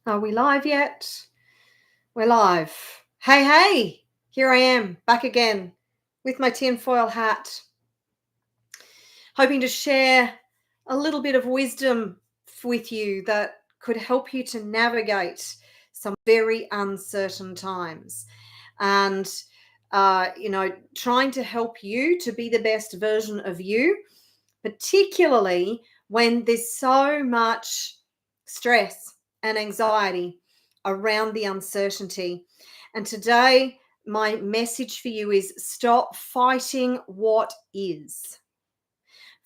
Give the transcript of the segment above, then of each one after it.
Are we live yet? We're live. Hey, here I am, back again with my tinfoil hat, hoping to share a little bit of wisdom with you that could help you to navigate some very uncertain times. And, trying to help you to be the best version of you, particularly when there's so much stress and anxiety around the uncertainty. And today, my message for you is stop fighting what is.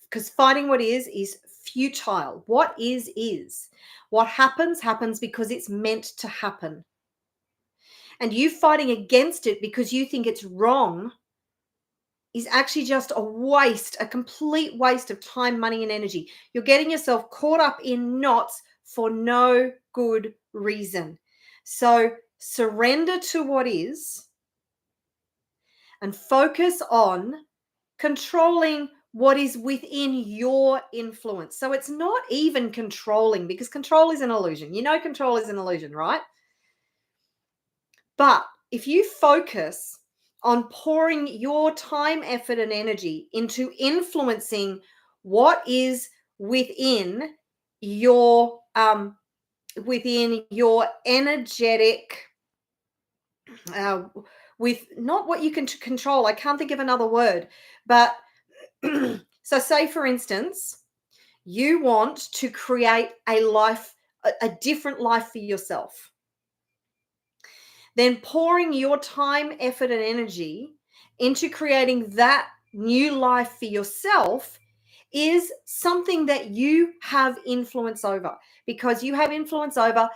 Because fighting what is futile. What is. What happens because it's meant to happen. And you fighting against it because you think it's wrong is actually just a complete waste of time, money, and energy. You're getting yourself caught up in knots for no good reason. So surrender to what is and focus on controlling what is within your influence. So it's not even controlling, because control is an illusion. You know, control is an illusion, right? But if you focus on pouring your time, effort, and energy into influencing what is within your energetic, with not what you can control. I can't think of another word, but so say for instance, you want to create a life, a different life for yourself. Then pouring your time, effort, and energy into creating that new life for yourself is something that you have influence over, because you have influence over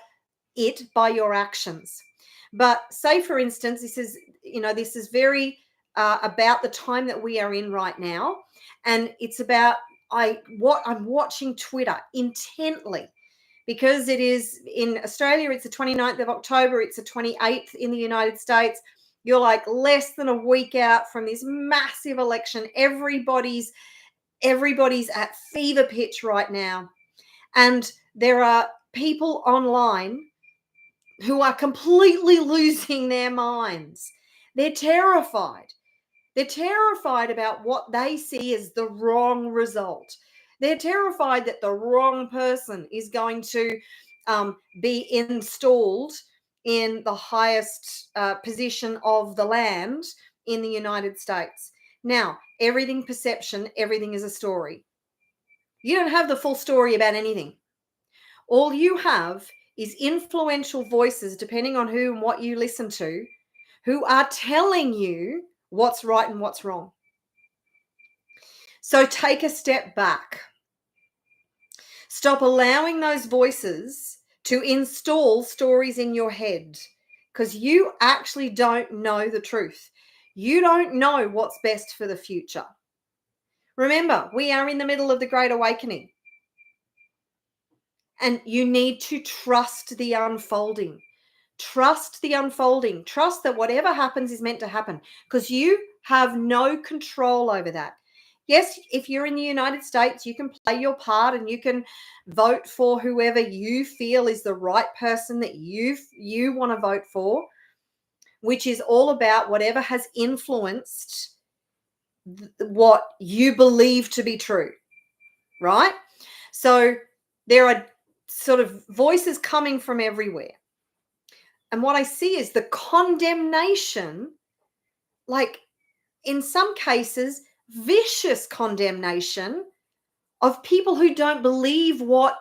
it by your actions. But say, for instance, this is very about the time that we are in right now, and it's about I'm watching Twitter intently, because it is in Australia, it's the 29th of October, it's the 28th in the United States. You're like less than a week out from this massive election. Everybody's at fever pitch right now. And there are people online who are completely losing their minds. They're terrified. They're terrified about what they see as the wrong result. They're terrified that the wrong person is going to be installed in the highest position of the land in the United States. Now, everything perception, everything is a story. You don't have the full story about anything. All you have is influential voices, depending on who and what you listen to, who are telling you what's right and what's wrong. So take a step back. Stop allowing those voices to install stories in your head, because you actually don't know the truth. You don't know what's best for the future. Remember, we are in the middle of the Great Awakening, and you need to trust the unfolding. Trust the unfolding. Trust that whatever happens is meant to happen, because you have no control over that. Yes, if you're in the United States, you can play your part and you can vote for whoever you feel is the right person that you want to vote for, which is all about whatever has influenced what you believe to be true, right? So there are sort of voices coming from everywhere. And what I see is the condemnation, like in some cases, vicious condemnation of people who don't believe what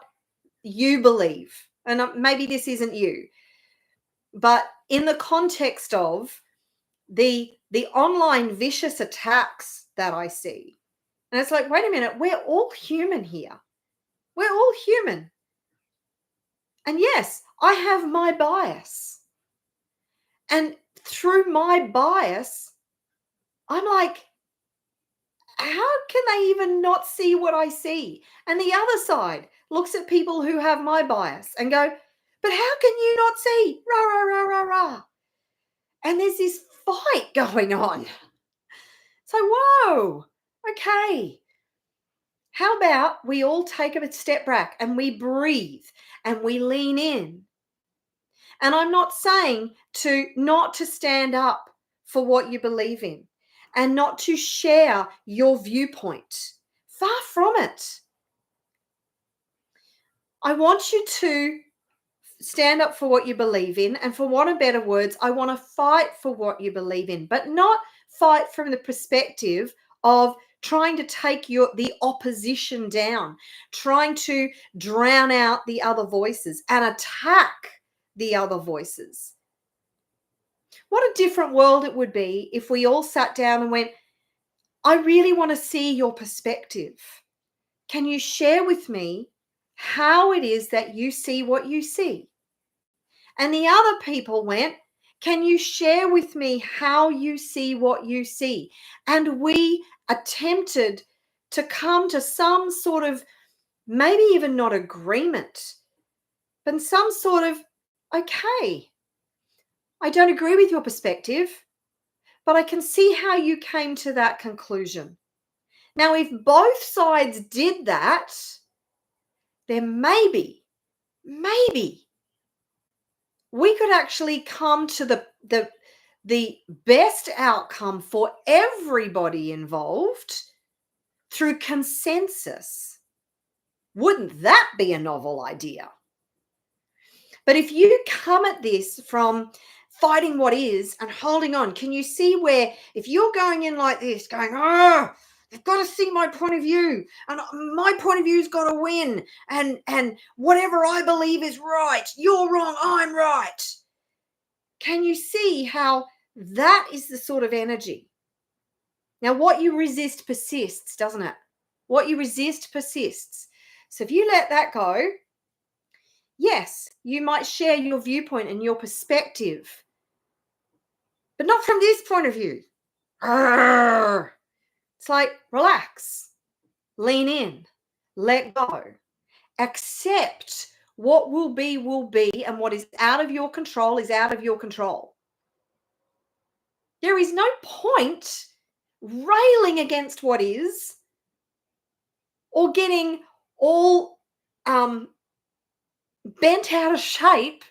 you believe. And maybe this isn't you, but in the context of the online vicious attacks that I see. And it's like, wait a minute, we're all human here. We're all human. And yes, I have my bias. And through my bias, I'm like, how can they even not see what I see? And the other side looks at people who have my bias and go, but how can you not see? Rah, rah, rah, rah, rah. And there's this fight going on. So, whoa, okay. How about we all take a step back and we breathe and we lean in And I'm not saying not to stand up for what you believe in and not to share your viewpoint. Far from it. I want you to stand up for what you believe in, and for want of better words, I want to fight for what you believe in, but not fight from the perspective of trying to take the opposition down, trying to drown out the other voices and attack the other voices. What a different world it would be if we all sat down and went, I really want to see your perspective. Can you share with me how it is that you see what you see? And the other people went, can you share with me how you see what you see? And we attempted to come to some sort of, maybe even not agreement, but some sort of, okay, I don't agree with your perspective, but I can see how you came to that conclusion. Now, if both sides did that, then maybe we could actually come to the best outcome for everybody involved through consensus. Wouldn't that be a novel idea? But if you come at this from fighting what is and holding on, can you see where if you're going in like this, going, oh, I've got to see my point of view, and my point of view's got to win, and whatever I believe is right, you're wrong, I'm right. Can you see how that is the sort of energy? Now, what you resist persists, doesn't it? What you resist persists. So if you let that go, yes, you might share your viewpoint and your perspective, but not from this point of view. Arrgh. It's like, relax, lean in, let go, accept what will be, and what is out of your control is out of your control. There is no point railing against what is or getting all bent out of shape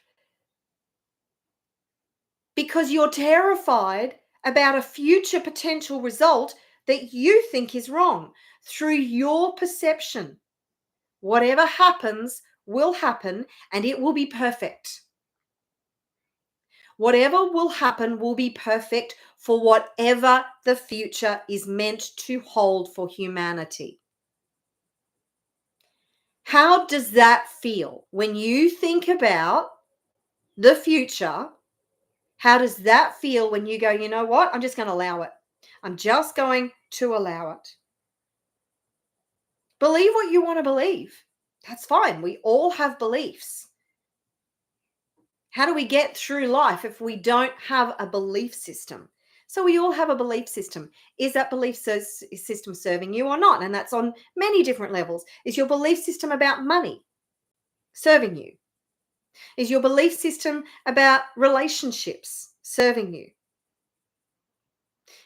because you're terrified about a future potential result that you think is wrong through your perception. Whatever happens will happen, and it will be perfect. Whatever will happen will be perfect for whatever the future is meant to hold for humanity. How does that feel when you think about the future? How does that feel when you go, you know what? I'm just going to allow it. I'm just going to allow it. Believe what you want to believe. That's fine. We all have beliefs. How do we get through life if we don't have a belief system? So we all have a belief system. Is that belief system serving you or not? And that's on many different levels. Is your belief system about money serving you? Is your belief system about relationships serving you?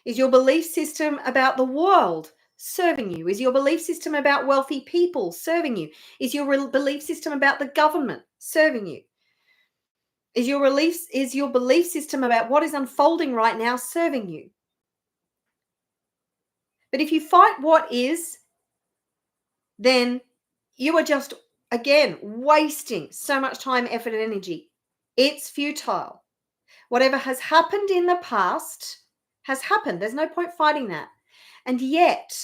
Is your belief system about the world serving you? Is your belief system about wealthy people serving you? Is your belief system about the government serving you? Is your belief system about what is unfolding right now serving you? But if you fight what is, then you are just, again, wasting so much time, effort, and energy. It's futile. Whatever has happened in the past has happened. There's no point fighting that. And yet,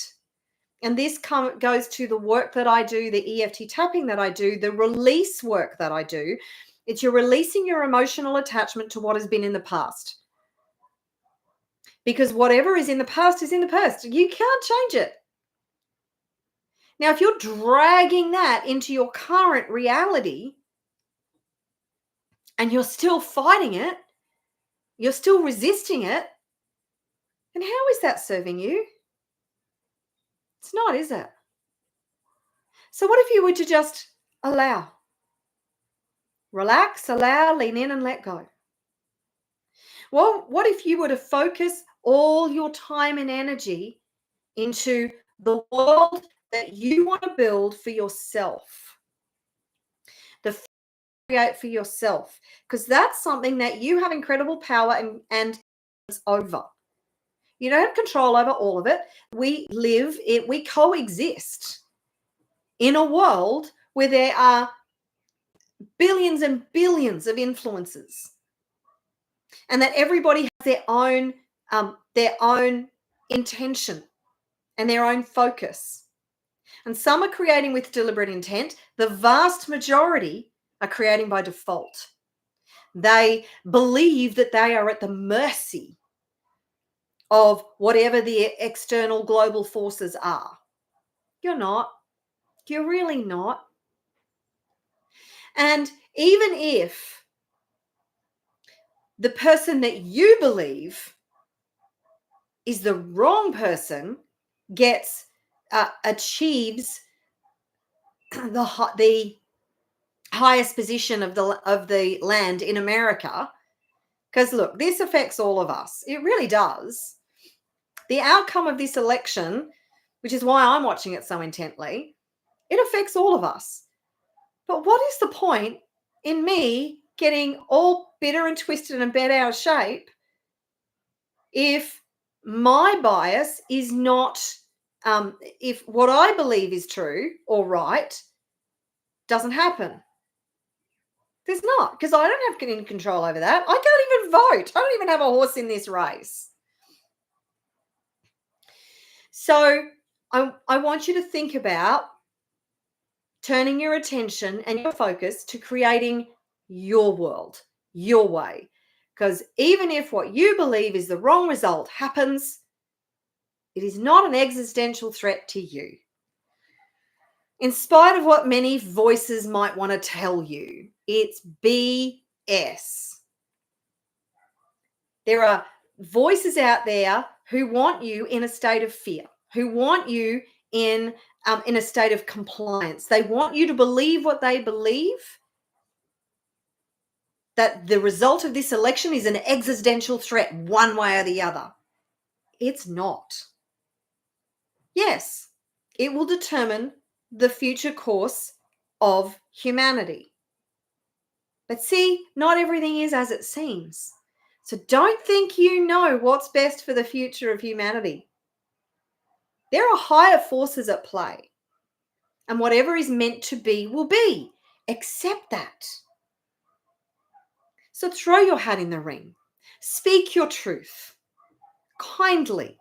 and this goes to the work that I do, the EFT tapping that I do, the release work that I do, it's you're releasing your emotional attachment to what has been in the past. Because whatever is in the past is in the past. You can't change it. Now, if you're dragging that into your current reality and you're still fighting it, you're still resisting it, then how is that serving you? It's not, is it? So what if you were to just allow? Relax, allow, lean in, and let go. Well, what if you were to focus all your time and energy into the world that you want to build for yourself? The create for yourself, because that's something that you have incredible power and over. You don't have control over all of it. We coexist in a world where there are billions and billions of influences, and that everybody has their own intention and their own focus. And some are creating with deliberate intent. The vast majority are creating by default. They believe that they are at the mercy of whatever the external global forces are. You're not. You're really not. And even if the person that you believe is the wrong person achieves the highest position of the land in America, because look, this affects all of us. It really does. The outcome of this election, which is why I'm watching it so intently, it affects all of us. But what is the point in me getting all bitter and twisted and bent out of shape if my bias is not, if what I believe is true or right doesn't happen? There's not, because I don't have any control over that. I can't even vote. I don't even have a horse in this race. So I want you to think about turning your attention and your focus to creating your world, your way. Because even if what you believe is the wrong result happens, it is not an existential threat to you. In spite of what many voices might want to tell you, it's BS. There are voices out there who want you in a state of fear, who want you in a state of compliance. They want you to believe what they believe, that the result of this election is an existential threat one way or the other. It's not. Yes, it will determine the future course of humanity. But see, not everything is as it seems. So don't think you know what's best for the future of humanity. There are higher forces at play. And whatever is meant to be will be. Accept that. So throw your hat in the ring. Speak your truth kindly.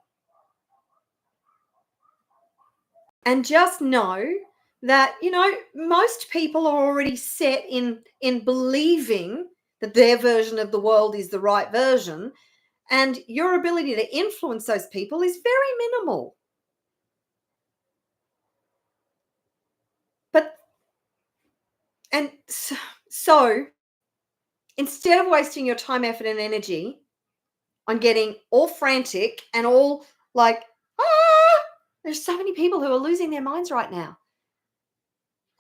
And just know that, most people are already set in believing that their version of the world is the right version. And your ability to influence those people is very minimal. So instead of wasting your time, effort, and energy on getting all frantic and all like, there's so many people who are losing their minds right now.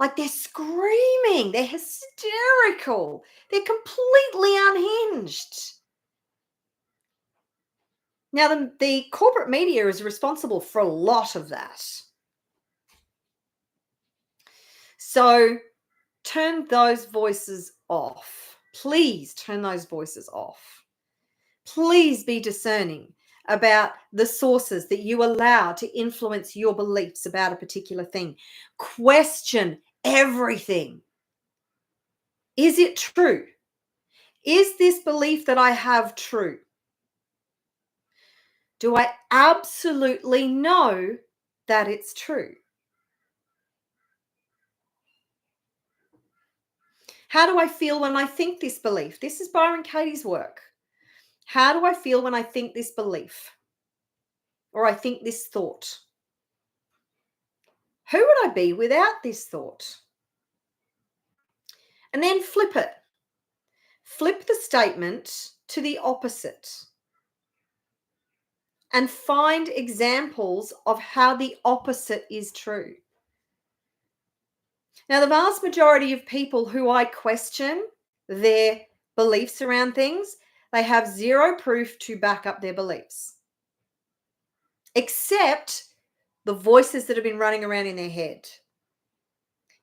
Like, they're screaming, they're hysterical, they're completely unhinged. Now, the corporate media is responsible for a lot of that. So turn those voices off. Please turn those voices off. Please be discerning about the sources that you allow to influence your beliefs about a particular thing. Question everything. Is it true? Is this belief that I have true? Do I absolutely know that it's true? How do I feel when I think this belief? This is Byron Katie's work. How do I feel when I think this belief? Or I think this thought? Who would I be without this thought? And then flip it. Flip the statement to the opposite. And find examples of how the opposite is true. Now, the vast majority of people who I question their beliefs around things, they have zero proof to back up their beliefs, except the voices that have been running around in their head.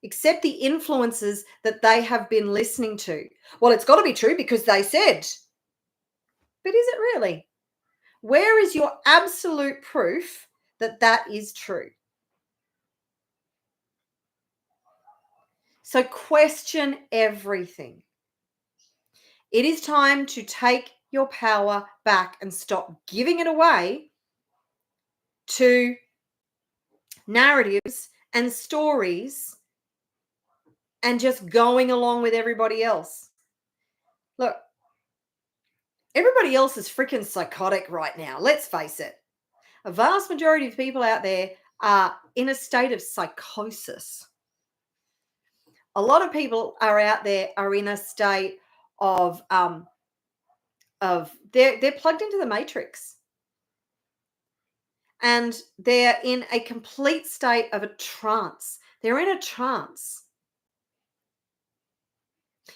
Accept the influences that they have been listening to. Well, it's got to be true because they said. But is it really? Where is your absolute proof that that is true? So question everything. It is time to take your power back and stop giving it away to narratives and stories and just going along with everybody else. Look, everybody else is freaking psychotic right now. Let's face it. A vast majority of people out there are in a state of psychosis. A lot of people are out there are in a state of they're plugged into the matrix, and they're in a complete state of a trance. They're in a trance,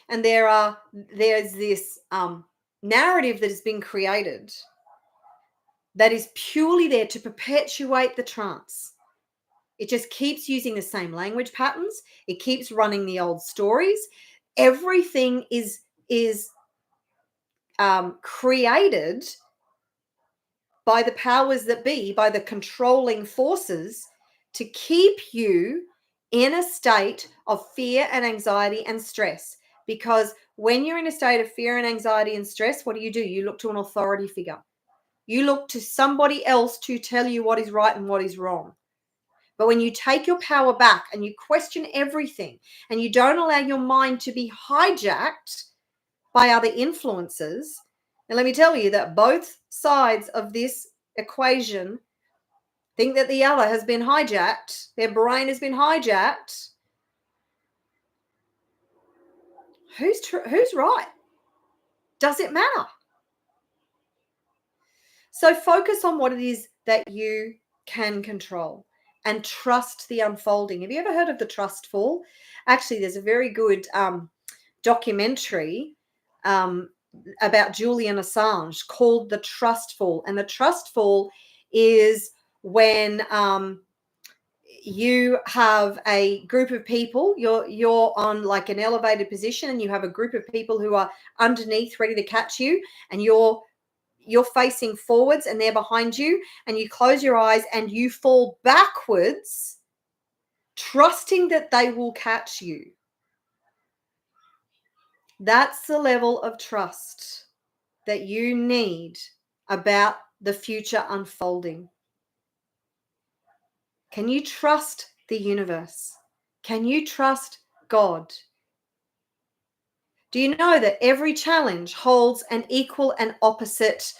and there's this narrative that has been created that is purely there to perpetuate the trance. It just keeps using the same language patterns. It keeps running the old stories. Everything is created by the powers that be, by the controlling forces, to keep you in a state of fear and anxiety and stress. Because when you're in a state of fear and anxiety and stress, what do? You look to an authority figure. You look to somebody else to tell you what is right and what is wrong. But when you take your power back and you question everything and you don't allow your mind to be hijacked by other influences, and let me tell you that both sides of this equation think that the other has been hijacked, their brain has been hijacked. Who's right? Does it matter? So focus on what it is that you can control and trust the unfolding. Have you ever heard of the trust fall? Actually, there's a very good documentary about Julian Assange called The Trust Fall. And the trust fall is when you have a group of people, you're on like an elevated position, and you have a group of people who are underneath ready to catch you, and you're facing forwards and they're behind you, and you close your eyes and you fall backwards, trusting that they will catch you. That's the level of trust that you need about the future unfolding. Can you trust the universe? Can you trust God? Do you know that every challenge holds an equal and opposite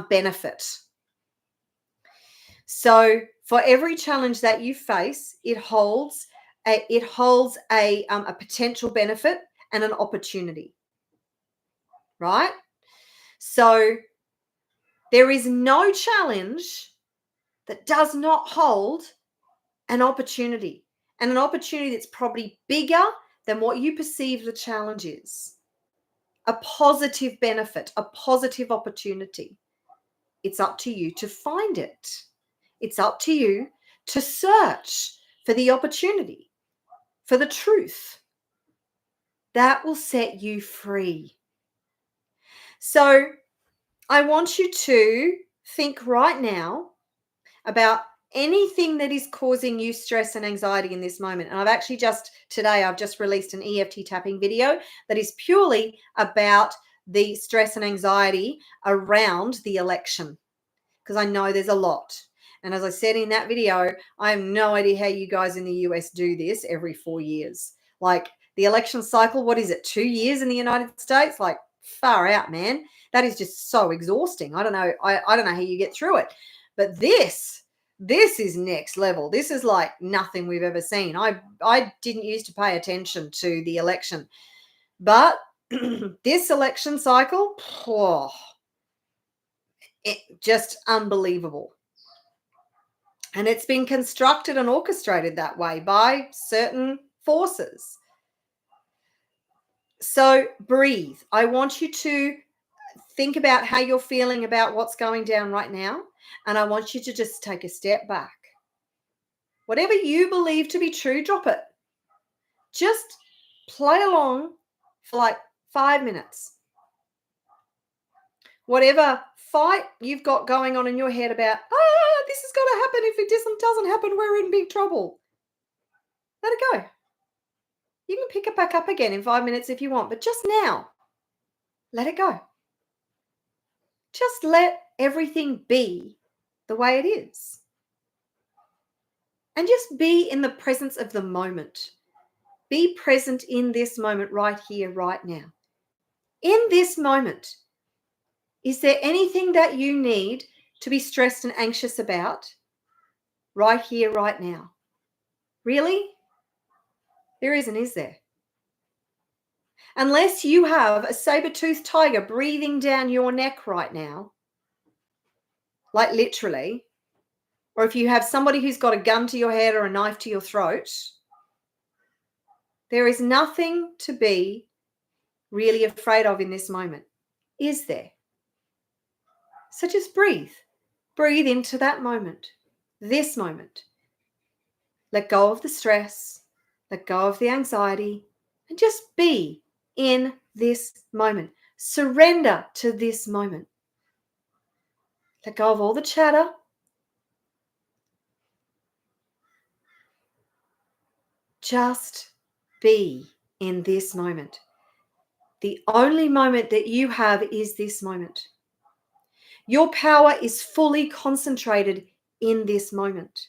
benefit? So for every challenge that you face, it holds a potential benefit and an opportunity, right? So there is no challenge that does not hold an opportunity, and an opportunity that's probably bigger than what you perceive the challenge is. A positive benefit, a positive opportunity. It's up to you to find it. It's up to you to search for the opportunity, for the truth. That will set you free. So I want you to think right now about anything that is causing you stress and anxiety in this moment. And I've just released an EFT tapping video that is purely about the stress and anxiety around the election, because I know there's a lot. And as I said in that video, I have no idea how you guys in the US do this every 4 years. Like the election cycle, what is it, 2 years in the United States? Like far out, man. That is just so exhausting. I don't know. I don't know how you get through it. But this is next level. This is like nothing we've ever seen. I didn't used to pay attention to the election, but this election cycle, it just unbelievable. And it's been constructed and orchestrated that way by certain forces. So breathe. I want you to think about how you're feeling about what's going down right now. And I want you to just take a step back. Whatever you believe to be true, drop it. Just play along for like 5 minutes. Whatever fight you've got going on in your head about, this has got to happen. If it doesn't happen, we're in big trouble. Let it go. You can pick it back up again in 5 minutes if you want, but just now, let it go. Just let everything be the way it is. And just be in the presence of the moment. Be present in this moment right here, right now. In this moment, is there anything that you need to be stressed and anxious about right here, right now? Really? There isn't, is there? Unless you have a saber-toothed tiger breathing down your neck right now, like literally, or if you have somebody who's got a gun to your head or a knife to your throat, there is nothing to be really afraid of in this moment, is there? So just breathe. Breathe into that moment, this moment. Let go of the stress, let go of the anxiety, and just be in this moment. Surrender to this moment. Let go of all the chatter. Just be in this moment. The only moment that you have is this moment. Your power is fully concentrated in this moment.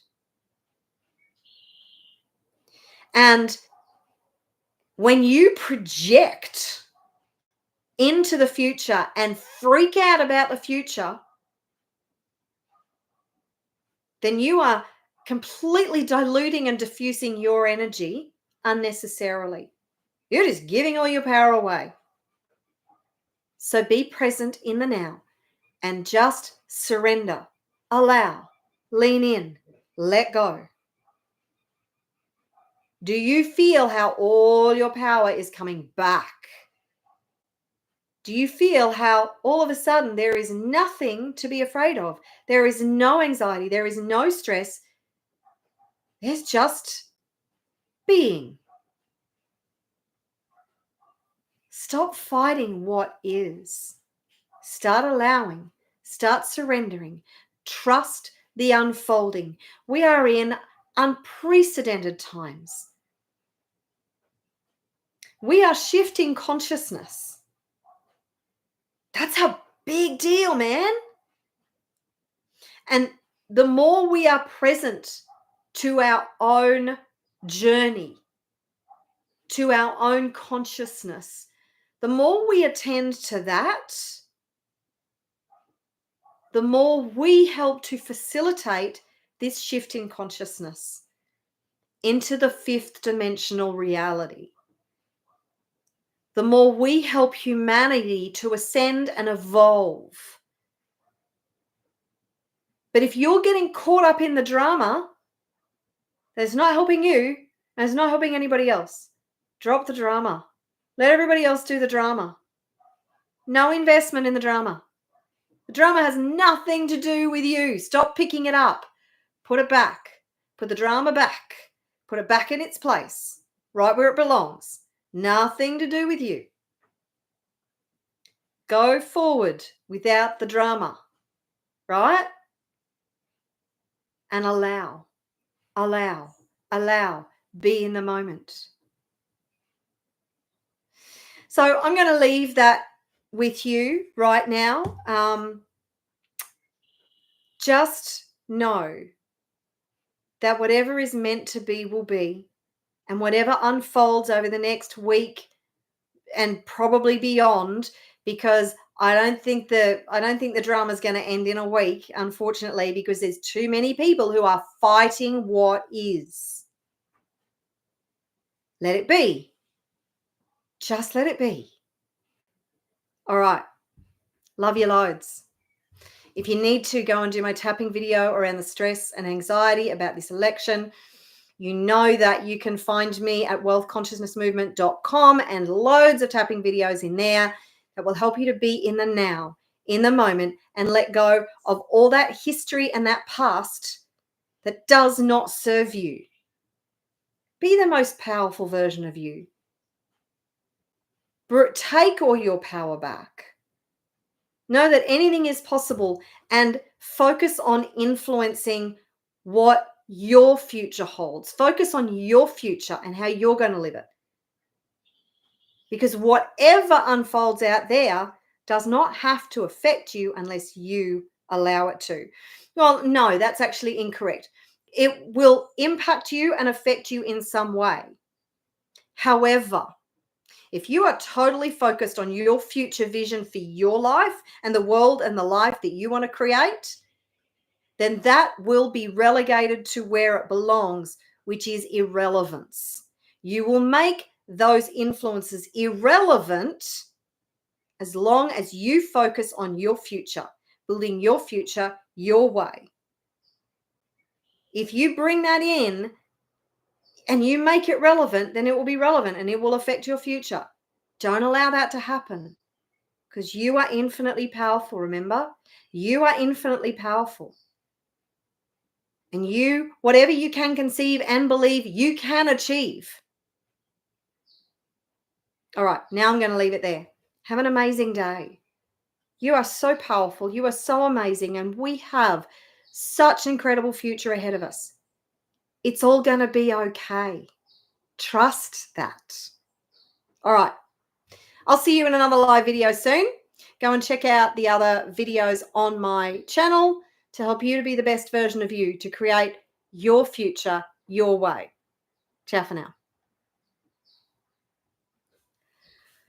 And when you project into the future and freak out about the future, then you are completely diluting and diffusing your energy unnecessarily. You're just giving all your power away. So be present in the now and just surrender, allow, lean in, let go. Do you feel how all your power is coming back? Do you feel how all of a sudden there is nothing to be afraid of? There is no anxiety. There is no stress. There's just being. Stop fighting what is. Start allowing. Start surrendering. Trust the unfolding. We are in unprecedented times. We are shifting consciousness. That's a big deal, man. And the more we are present to our own journey, to our own consciousness, the more we attend to that, the more we help to facilitate this shift in consciousness into the fifth dimensional reality. The more we help humanity to ascend and evolve. But if you're getting caught up in the drama, that's not helping you, and it's not helping anybody else. Drop the drama. Let everybody else do the drama. No investment in the drama. The drama has nothing to do with you. Stop picking it up. Put it back. Put the drama back. Put it back in its place, right where it belongs. Nothing to do with you. Go forward without the drama, right? And allow, be in the moment. So I'm going to leave that with you right now. Just know that whatever is meant to be will be, and whatever unfolds over the next week and probably beyond, because I don't think the drama is going to end in a week, unfortunately, because there's too many people who are fighting what is. Let it be. Just let it be. All right. Love you loads. If you need to go and do my tapping video around the stress and anxiety about this election, you know that you can find me at wealthconsciousnessmovement.com and loads of tapping videos in there that will help you to be in the now, in the moment, and let go of all that history and that past that does not serve you. Be the most powerful version of you. Take all your power back. Know that anything is possible and focus on influencing what your future holds. Focus on your future and how you're going to live it. Because whatever unfolds out there does not have to affect you unless you allow it to. Well, no, that's actually incorrect. It will impact you and affect you in some way. However, if you are totally focused on your future vision for your life and the world and the life that you want to create, then that will be relegated to where it belongs, which is irrelevance. You will make those influences irrelevant as long as you focus on your future, building your future your way. If you bring that in and you make it relevant, then it will be relevant and it will affect your future. Don't allow that to happen because you are infinitely powerful, remember? You are infinitely powerful. And you, whatever you can conceive and believe, you can achieve. All right, now I'm going to leave it there. Have an amazing day. You are so powerful. You are so amazing. And we have such an incredible future ahead of us. It's all going to be okay. Trust that. All right. I'll see you in another live video soon. Go and check out the other videos on my channel to help you to be the best version of you, to create your future your way. Ciao for now.